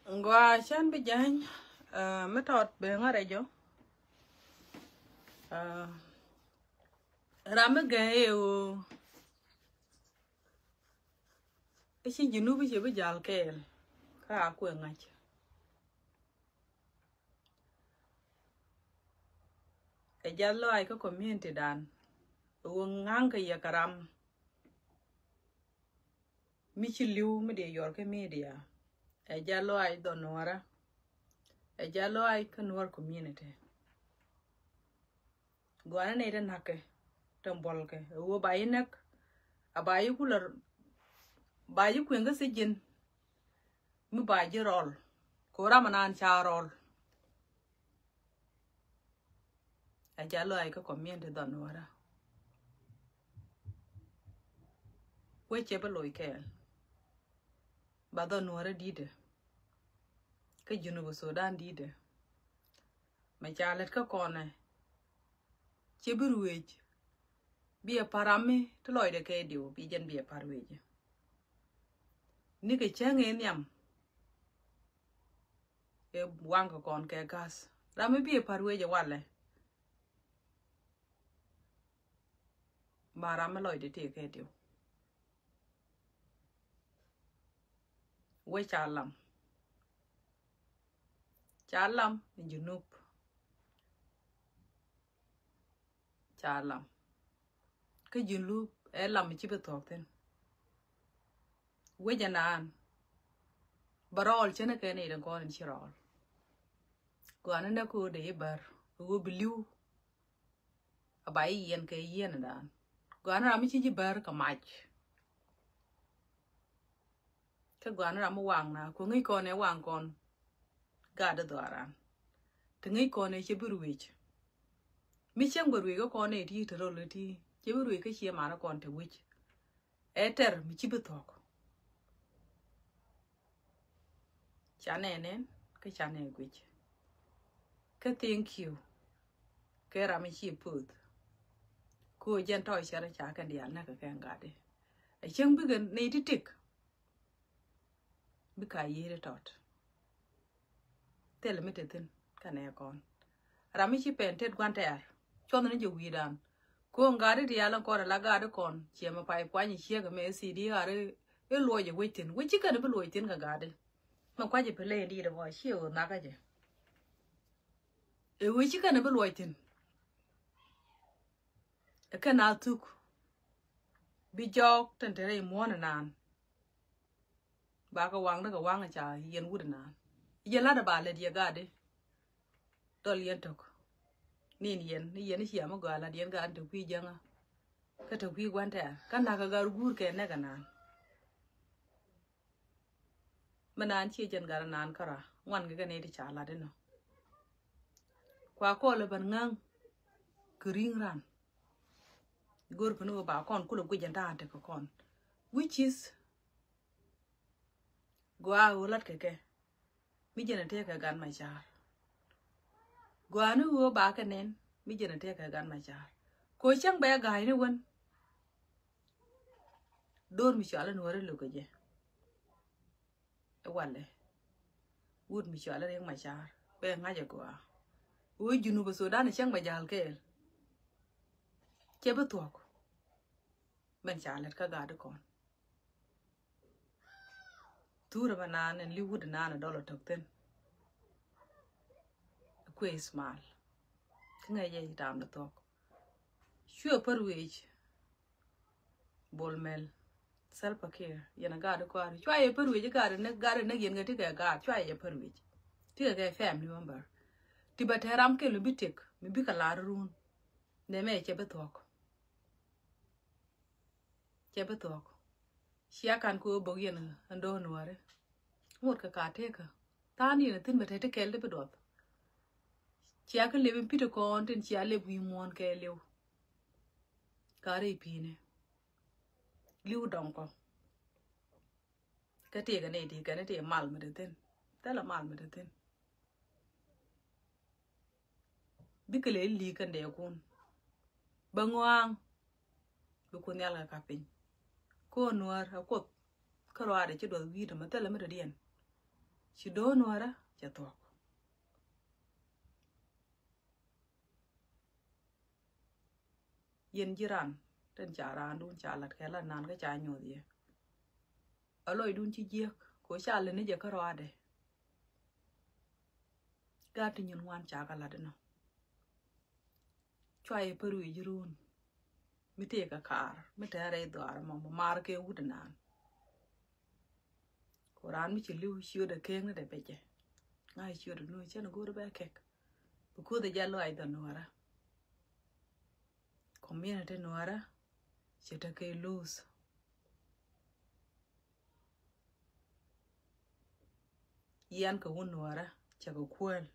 Gua chan bi jany metot be ngare jo rame gae o ichi jinu bi che bi jal kel ka ku ngach e jallo ay ka community dan wo ngang ka ya karam mi chi liu mi de yor ke media e jallo ay donora e jallo ay ka nor community gwana ne den hakke tambol ke wo bayinek abayi kular bayi kwenga sijin mi baji rol ko ramanan cha rol a jallo ay ka community donora weche beloy kel ba donora dide ka Junubu Sudan dide ma chalet ka kone chebiruwej bi parami to loyde ke diu bi jen bi parweje ni ke change nyam e wanga kon ke gas rami bi parweje wale marama loyde te ke diu we chalam Junub chalam ke Junub e lam chi betokten we janan barol chene ke ne den kon chirol gwana ne ko de bar wo bliu abai yen ke yen dan gwana rami chi bar ka mach ke gwana ram wang na ko ngi kon e wang kon gada doaran tengi kon e cheburuwej mi chen gurwe ko kon e ti to lo ti cheburuwej ke chi mara kon te wich eter mi chi betok chanenen ke chane gwich ke thank you ke rami chi put ko jen to chere cha ka dial na ka ngade e chen bigen ne titik bi ka yire tot tel mitetin kane kon rami chi pentet gwanter chon ne je widan ko ngade dial ko la gade kon chema pai kwani chiega me cd are e loje wetin wichi ka ne bi loitin ka gade ma kwaje pele ndi de wa chiu na ka je e wichi ka ne bi loitin e kana tuk bi jok tentere mo na nan ba ka wang da ka wang cha yen wud na yen la da ba le dia gade dol yen tok ni yen chi ma ga la dien ga ante kwi janga ka to kwi gwante kana ka gar gur ke ne kana manan chi jen gar nan kara wan ga ne di cha la de no kwa ko le ban ngang kring ran gor punu ba kon kulo gwi janta ante ko kon which is gwa ulat ke mi jena te ka gan ma jar gwa nu wo ba ka nen mi jena te ka gan ma jar ko chang ba ga ni won dor mi chala no re lo ke je e wale wud mi chala re ma jar be nga je gwa wo Junubu Sudan chang ba jal ke ke bu tok ben chalet ka ga de kon tura banan en liwud nana dolo tokten kwe smal kinga ye tam da tok shua parwej bolmel selpa ke yana ga da kwari chwa ye parwej ga ne yen ga tiga ga chwa ye parwej tiga ga family member tiba teram ke lu bitek mi bi kala run ne me che betok shia kan ko bo yen ando nuare ngot ka teka tani ne tin bete te kelde bedot chia ka lebe pito kon ten chia le bui mon ke lew kare pine liu donko ka te ga ne di ga ne te mal me den tala mal me den bikele li kan de kun bangwang bu kun yala ka pin ko nuar ko karwa de ci do wi de ma tala me den Chỉ đố nó đó, chả thuộc. Yên jiran, tên chả ra đun chả lật cái là nàn cái chả nhổ gì. Ở lôi đun chi giếc, cố chả lên nó giờ có roa đây. Gà thì nhân ngoan chả cả là nó. Choai peru jirun. Mi te ka kar, mi te re doar ma mar ke u nan. Koran mi chi liu shiu de keng de beje. Ngai shiu de no chen go be kek. Bu ko de jalo ai da nuara. Community nuara. Chete ke lose. Yan ka un nuara, cha ko kwel.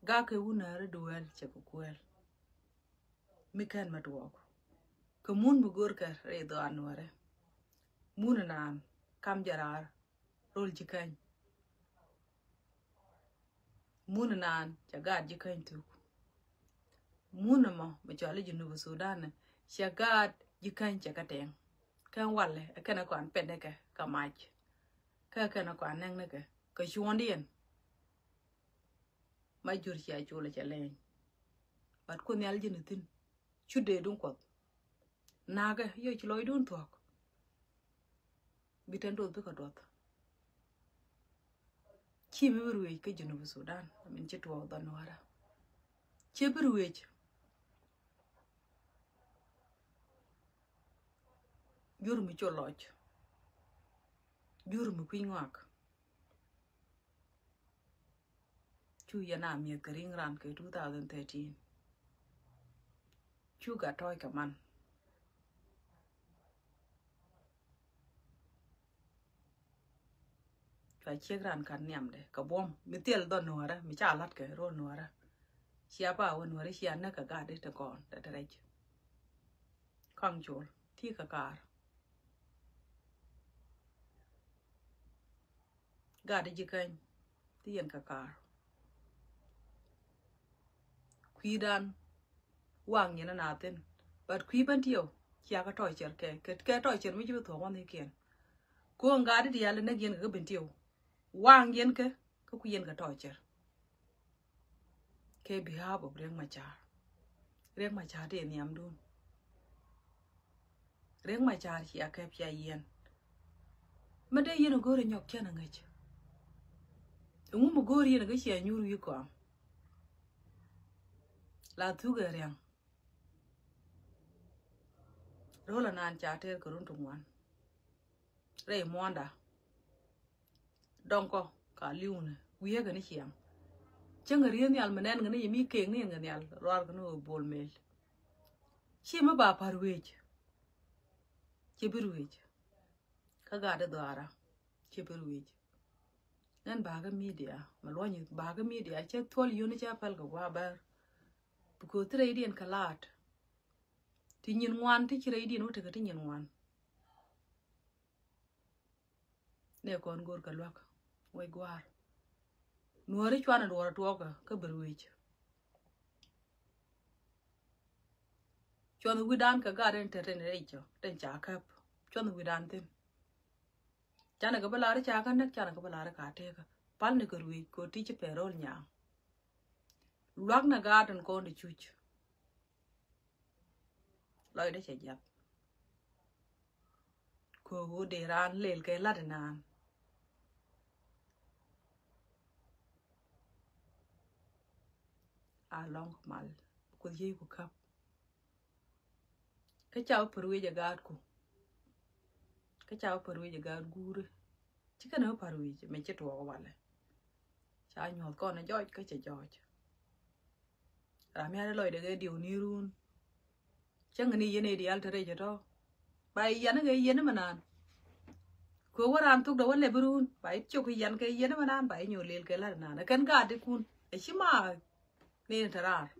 Ga ke unare duel cha ko kwel. Mi kan matwok. Ka mun bu gor ka re do anuare. Mun nan kam jarar rol jikany. Mun nan cha gad jikany tu. Mun ma ba chale Junuba Sudan cha gad jikany cha kateng. Kan walle kana kwan pende ka mach. Ka kana kwan nang ne ka chuondien. Ma jur cha chula cha len. Bat ko nyal jinutin. Chude dun ko. Naga yo chloy dun tok. Bitendo be ka dot. Chi mi ruwe ke Junuba Sudan min chitwa da nuara. Chi ruwe jur mi choloch. Jur mi kwingwak. Chu yana mi ka ring ran ke 2013. Chu ga toy ka man. Ka chek ran kan nyam de ka bom mi tel do nuara mi cha lat ke ro nuara. Chia pa wa nuara chia na ka ga de ta kon ta rech. Kang chol ti ka kar. Ga de jikany ti yen ka kar. Kwidan wang yana natin. But kwi ban tiyo chia ka toy cher ke toy cher mi ju to wan hiken. Ko nga de ya le na gen ka ben tiyo. Wang yen ke ku yen ka toy cher. Ke behalf of Riek Machar. Riek Machar de niam dun. Riek Machar chia ke pia yen. Ma de yen go re nyok chen ngach. Ngu mo go yen ga chia nyuru yi ko. La tu ga riang. Rola nan cha ter ko run tungwan. Re monda. Donko ka liune. Wiye ga ni chiam. Cheng rien yal menen ngene yemi keng ni ngene yal roar ko no bol mel. Chi ma ba parwej. Chi birwej. Ka ga de dwara. Chi birwej. Nan ba ga media, malwani ba ga media che tol yuni cha pal ga wa bar. Buko tre dien kalat. Ti nyin wan ti chire dien wote ka ti nyin wan. Ne kon gor ka lwak. Wai gwar. Nuori chwana dwara tuoka ka birwej. Chwana widan ka ga den teten reicho, den cha kap. Chwana widan tin. Chana ka balare cha kan nek chana ka balare ka te ka. Pal ne korwi ko ti che perol nya. Lwak na ga den ko de chuch. Loy de che jap. Ko go de ran lel ke la de nan. A long mal ko ye ko kap. Ka chao perwe ja gad ko. Ka chao perwe ja gad gure. Chika no perwe me che to wale. Cha nyol ko na joj ka che joj. Ramya de loy de ge diu ni run. Chang ni yene di altere je to. Bai yan ge yene manan. Ko waran tuk da wale burun. Bai chok yan ge yene manan bai nyolel ke la na. Kan ga de kun. E shima ni tarar.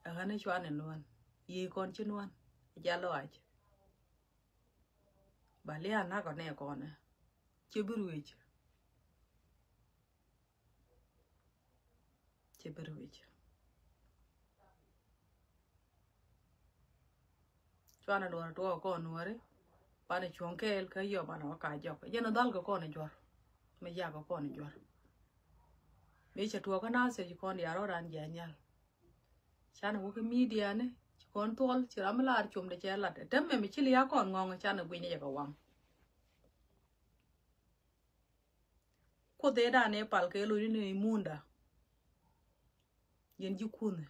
Agane chwane nuan. Ye kon chinuan. Jalo aj. Balia na ko ne kone. Chiburuich. Chiburuich. cho nó đồ to con nó đấy bà này chuông cái giờ bà nó cài dọc giờ nó dal cái con này giọt mấy giờ cái con này giọt mấy chợ tua cái nào sẽ chỉ con đi ở đó dễ nhal cha nó cái media này chỉ con tool chỉ làm là chùm để chơi lặt đâm mày chỉ lia con ngon cha nó quỳ này cái quăng cô té đàn này pal cái lối này munda yen ji kun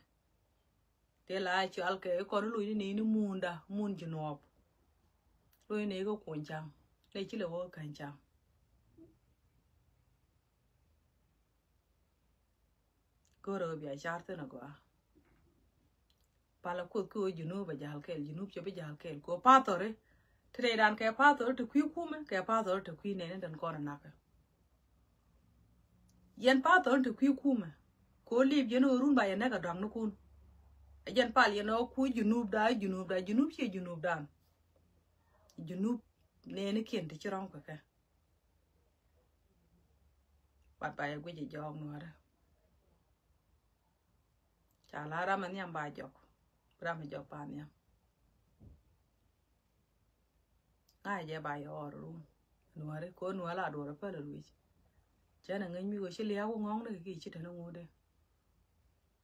te la chi al ke ko lối này nó munda mun ji nop lối này có cuốn chăng đây chỉ là vô cảnh chăng cô rồi bị chát thế nào quá pala ko junub ba jahal kel junub che ba jahal kel ko patore tre dan ke patore to kume ke patore to ne dan ko na ka yen patore to kume ko lib jeno run ba yana ga dang no kun yen pal yeno ku junub junub che junub dan junub ne ken ti chirong ka ka pat ba gwe je jong no ara cha la ra man yam ba jok ram jo pa ne ai je ba yo ru no are ko no la do ra pa la lu cha na ngai mi go shi le ko ngong ne ki chi ta no ngode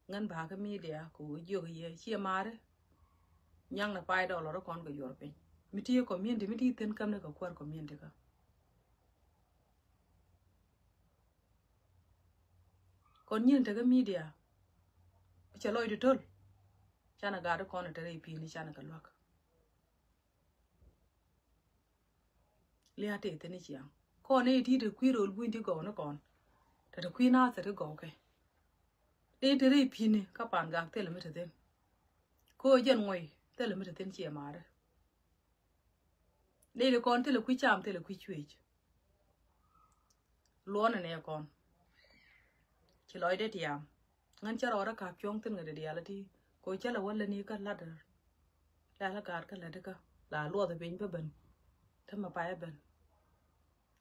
ngan ba ka mi de ko yo ye chi ma re nyang na pai do lo kon ko yor pe mi ti ko mi ti ten kam ne ko kwar ko mi ka kon nyin ta ga media cha loy de tol cha na ga do kon ta re pi ni cha na ka lok le ate te ni chiang ko ne ti de kwi ro bu ndi go no kon ta de kwi na ta de go ke de te re pi ni ka pan ga te le mi te den ko jen ngoi te le mi te den chi ma re de kon te le kwi cham te le kwi chwe lo na ne kon chỉ nói đấy thì ngăn cho nó cạp chung tên người để đi thì coi chắc là wala ni cái là gạt cái là đấy cơ là lúa thì bình bền thế mà phải bền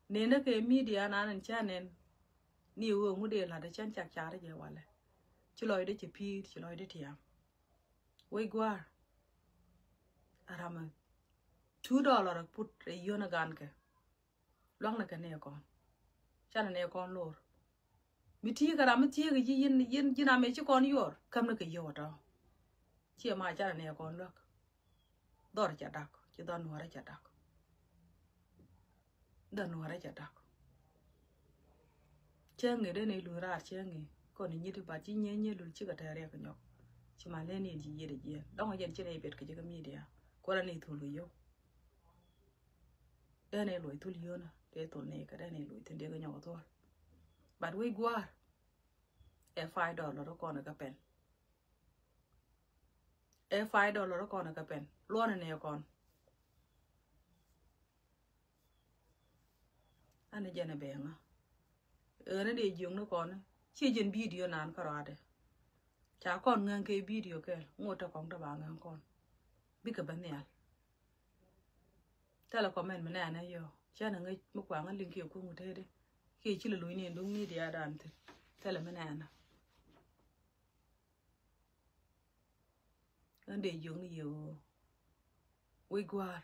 nên nó cái media nó nên cha nên nhiều người muốn đi là để chân chặt chả đấy giờ wala chỉ nói đấy chỉ pi chỉ nói đấy thì quay qua mà $2 put iyo na gan cái loang là cái này con cha là này con lor mi ti ga mi ti ga yin na me chi kon yor kam na ke yo do chi ma cha ne kon lok dor cha dak chi don wara cha dak don wara cha dak chenge de ne lu ra chenge ko ni ni ba chi nye lu chi ga ta re ka nyok chi ma le ni ji ye de je dong yen chi ne bet ke ga mi dia ko ra ni thu lu yo de ne lu thu lu yo na de to ne ka de ne lu tin de ga nyok to but we go $5 con cái pen $5 con cái pen luôn này con anh ấy giờ bé ngà nó để dùng nó con chỉ dân video nán cả rồi đấy chả con ngang cái video cái ngồi ta con ta bảo ngang con biết cái vấn đề ta là comment mà nè này yo cha là người một quảng anh linh kiểu của một thế đấy khi chỉ là lối này đúng như địa đàn thì ta là mà nè anh để dùng nhiều quay qua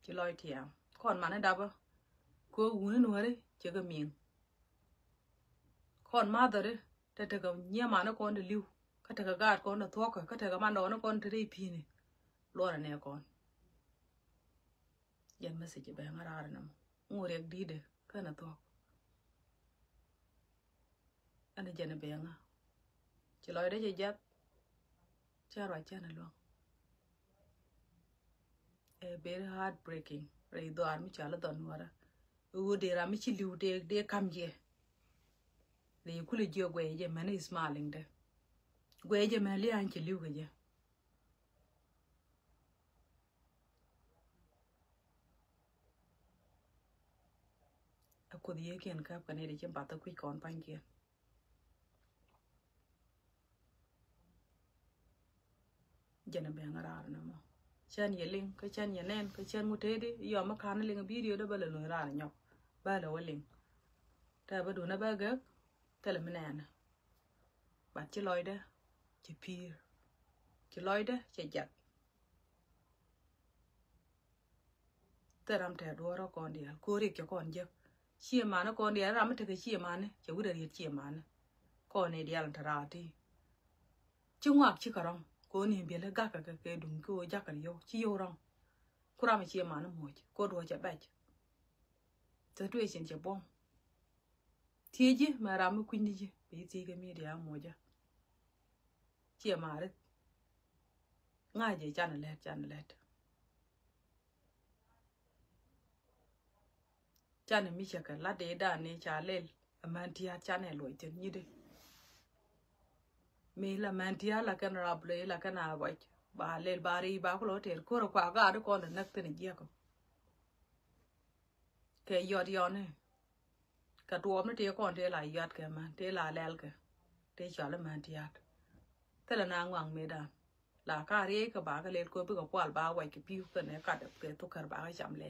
chỉ lôi thiệt còn mà nó đập cô uống nó đấy chỉ cái miệng còn mà đó đấy thế thì cái nhà mà nó còn được lưu cái thì cái gạt con được thuốc cái thì cái mà nó còn được đi pin này luôn là này con dân mà sẽ chỉ bé ngara rồi nè ngồi được đi đấy cái nó thuốc anh ấy dân bé ngà chỉ lôi đấy chỉ dắt cha rồi cha này luôn very heartbreaking rồi đó anh mới trả lời đòn nữa để ra mới chỉ lưu để cam gì để cứ lấy nhiều quay gì mà nó smiling đấy quay gì mà lấy anh chỉ lưu cái gì aku dia kian kap kan để chém bata kui kon pan kian jana be ngara na mo chan yeling ka chan yanen ka chan mutede yo ma kan ling video da bala no ra nyok bala waling ta ba du na ba ga tele menana ba chi loy da chi pir chi loy da chi jat te ram te do ro kon dia ko ri ke kon je chi ma na kon dia ram te ke chi ma ne che wu de ri chi ma ne ko ne dia lan tra ti chi ngwak chi ka rong ko ni bi le ga ka ke dum ko ja ka yo chi yo rong ku ram chi ma na mo ko do che ba te tu chen che bon ti ji ma ram ku ni ji bi ti ke mi dia mo ja chi ma re nga je chan le chan mi che ka la de da ne cha le man ti a chan e lo chen ni de mi la man ti a la kan rab le la kan a ba ba le ba ri ba ko lo ter ko ro kwa ga do ko le nak te ni je ko ke yo ne ka tuom ne te kon te la yat ke man te la lel ke te cha le man ti at te la na ngwang me da la ka re ka ba ka le ko bi ka kwal ba wa ki piu ke ne ka de ke to kar ba ka cham le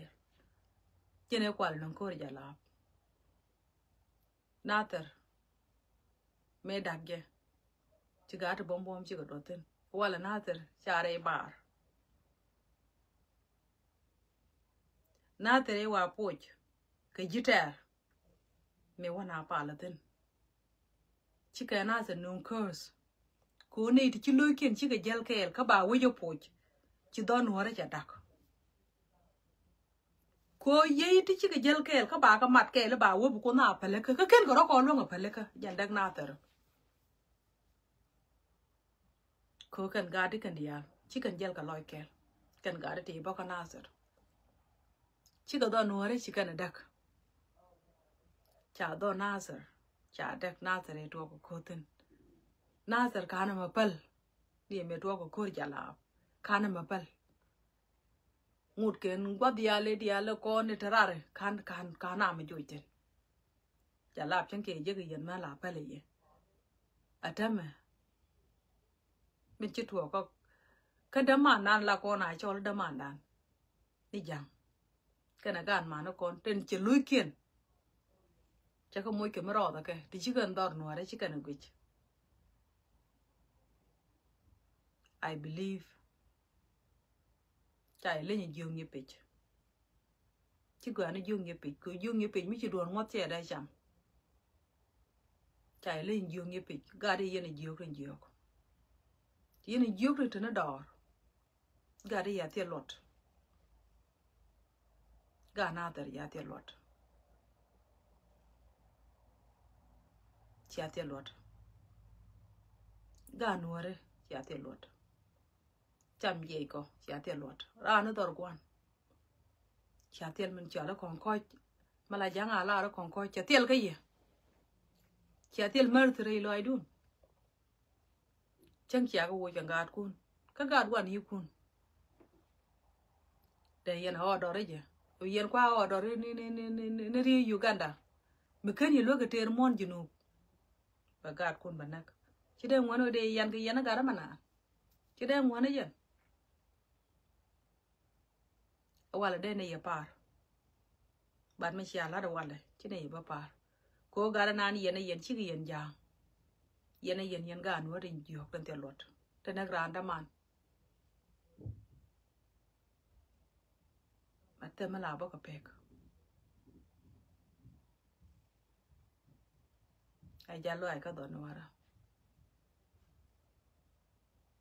je ne kwal non ko ja la na ter me da ge ci ga ta bom bom ci ga do ten wala na ter cha re bar na ter wa poj ke jiter me wana pa la ten ci ka na se non kurs ko ne ti ci lo ken ci ga jel kel ka ba wo yo poj ci don wora ja dak ko ye ti ci ga jel kel ka ba ka mat kel ba wo bu ko na pele ka ken ko ro ko lo nga pele ka jan dak na ter ko kan ga di kan dia ci kan jel ka loy kel kan ga di ba ka na ser ci ga don wora ci kan dak cha do na ser cha dak na ser e to ko ten Nazar kana mapal ni me to ko kor jala kana mapal ngut ken gwa diale ko ne tarare kan kana me joiten jala chen ke je yen ma la pale ye atama me chitu ko ka da man nan la ko na chol da man nan ni jang kana gan ma no kon ten che luikien cha ko moy ke maro da ke ti chi gan dor no are chi kana gwich I believe chai le ni jung ye pech chi gwa ni jung ye pech ko jung ye pech mi chi don ngot che da cham chai le ni jung ye pech ga de ye ni jog ren jog ye ni jog to na dor ga de ya te lot ga na der ya te lot ya te lot ga nuore ya te lot cham ye ko ya te lot ra no dor kwan cha tel men cha la kon ko mala jang ala ra kon ko cha tel ka ye cha tel mer tre lo ai dun chang cha ko wo chang gat kun ka gat wan yi kun de yen ho do re je o yen kwa ho do ni ri Uganda me ken yi lo ga ter mon jinu ba gat kun banak chi de ngono de yan ga yen ga ra mana chi de ngono yen wala de ne ya par ban me cha la da wala chi ne ba par ko gara nan yen chi yen jang yen ga no rin jo kan te lot te na granda man mate mala ba ka pek ai jalo ai ka do no wara